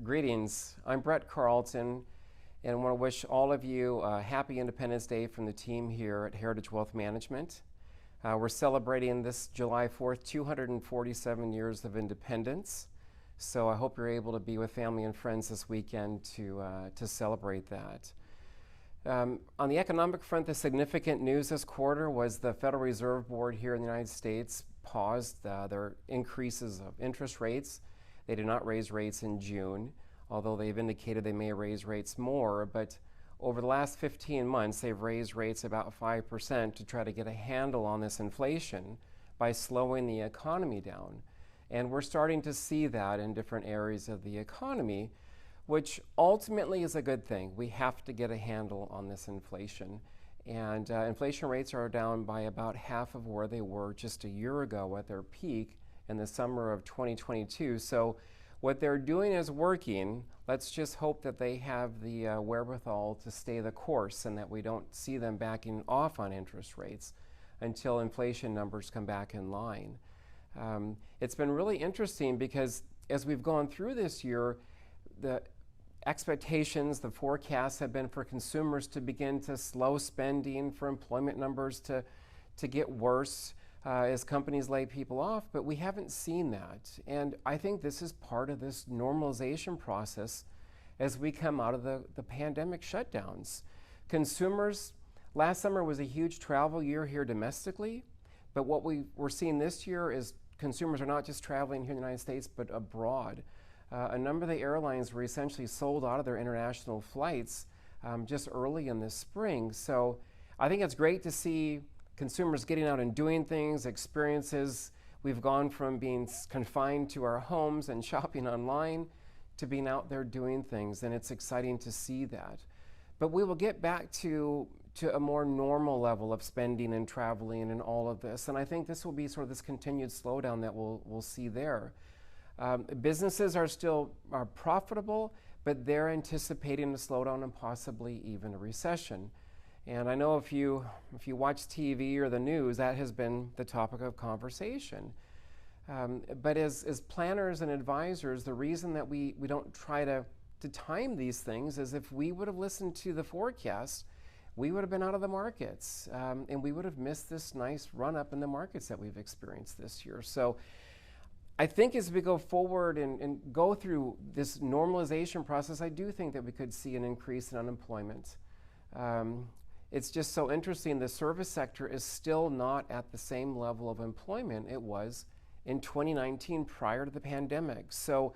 Greetings. I'm Brett Carleton, and I want to wish all of you a happy Independence Day from the team here at Heritage Wealth Management. We're celebrating this July 4th, 247 years of independence. So I hope you're able to be with family and friends this weekend to celebrate that. On the economic front, the significant news this quarter was the Federal Reserve Board here in the United States paused their increases of interest rates. They did not raise rates in June, although they've indicated they may raise rates more. But over the last 15 months, they've raised rates about 5% to try to get a handle on this inflation by slowing the economy down. And we're starting to see that in different areas of the economy, which ultimately is a good thing. We have to get a handle on this inflation. And inflation rates are down by about half of where they were just a year ago at their peak in the summer of 2022. So what they're doing is working. Let's just hope that they have the wherewithal to stay the course and that we don't see them backing off on interest rates until inflation numbers come back in line. It's been really interesting because as we've gone through this year, the expectations, the forecasts have been for consumers to begin to slow spending, for employment numbers to get worse as companies lay people off, but we haven't seen that. And I think this is part of this normalization process as we come out of the pandemic shutdowns. Consumers, last summer was a huge travel year here domestically, but what we're seeing this year is consumers are not just traveling here in the United States, but abroad. A number of the airlines were essentially sold out of their international flights just early in this spring. So I think it's great to see consumers getting out and doing things, experiences. We've gone from being confined to our homes and shopping online to being out there doing things, and it's exciting to see that. But we will get back to a more normal level of spending and traveling and all of this, and I think this will be sort of this continued slowdown that we'll see there. Businesses are still profitable, but they're anticipating a slowdown and possibly even a recession. And I know if you watch TV or the news, that has been the topic of conversation. But as planners and advisors, the reason that we don't try to time these things is if we would have listened to the forecasts, we would have been out of the markets, and we would have missed this nice run up in the markets that we've experienced this year. So I think as we go forward and go through this normalization process, I do think that we could see an increase in unemployment. It's just so interesting. The service sector is still not at the same level of employment it was in 2019 prior to the pandemic. So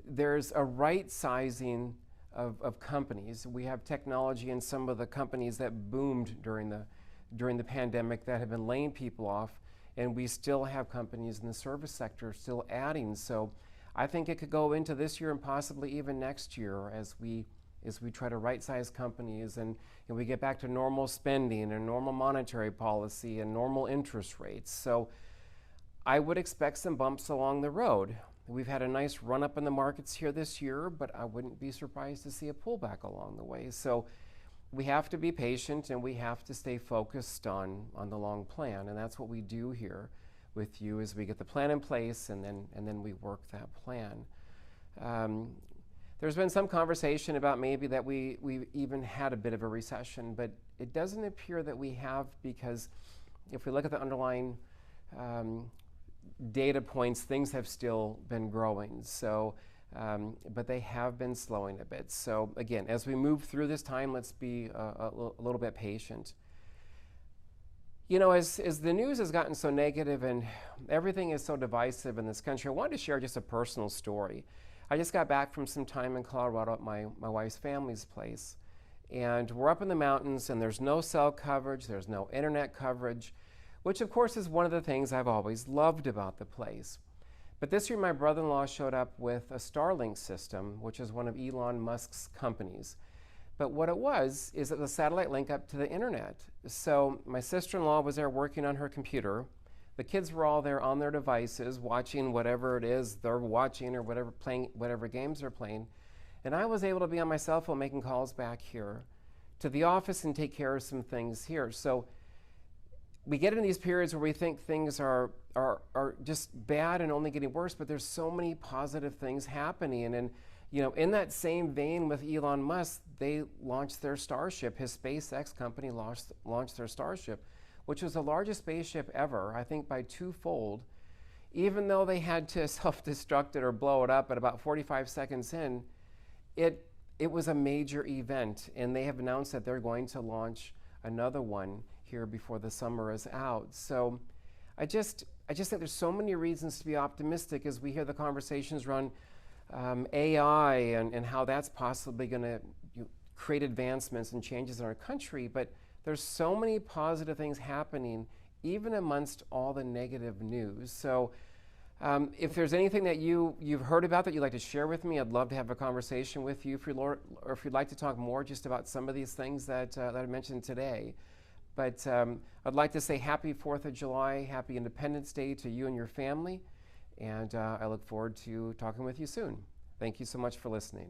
there's a right sizing of companies. We have technology in some of the companies that boomed during the pandemic that have been laying people off, and we still have companies in the service sector still adding. So I think it could go into this year and possibly even next year as we try to right-size companies and we get back to normal spending and normal monetary policy and normal interest rates. So I would expect some bumps along the road. We've had a nice run-up in the markets here this year, but I wouldn't be surprised to see a pullback along the way. So we have to be patient and we have to stay focused on the long plan, and that's what we do here with you as we get the plan in place and then we work that plan. There's been some conversation about maybe that we even had a bit of a recession, but it doesn't appear that we have, because if we look at the underlying data points, things have still been growing. So, but they have been slowing a bit. So again, as we move through this time, let's be a little bit patient. You know, as the news has gotten so negative and everything is so divisive in this country, I wanted to share just a personal story. I just got back from some time in Colorado at my wife's family's place. And we're up in the mountains and there's no cell coverage, there's no internet coverage, which of course is one of the things I've always loved about the place. But this year my brother-in-law showed up with a Starlink system, which is one of Elon Musk's companies. But what it was is it was a satellite link up to the internet. So my sister-in-law was there working on her computer. The kids were all there on their devices watching whatever it is they're watching or playing whatever games they're playing. And I was able to be on my cell phone making calls back here to the office and take care of some things here. So we get in these periods where we think things are just bad and only getting worse, but there's so many positive things happening. And In that same vein with Elon Musk, they launched their Starship. His SpaceX company launched their Starship, which was the largest spaceship ever, I think by twofold. Even though they had to self-destruct it or blow it up at about 45 seconds in, it was a major event, and they have announced that they're going to launch another one here before the summer is out. So I just think there's so many reasons to be optimistic as we hear the conversations around AI and how that's possibly going to create advancements and changes in our country. But there's so many positive things happening even amongst all the negative news. So if there's anything that you've heard about that you'd like to share with me, I'd love to have a conversation with you. Or if you'd like to talk more just about some of these things that I mentioned today. But I'd like to say happy 4th of July, happy Independence Day to you and your family. And I look forward to talking with you soon. Thank you so much for listening.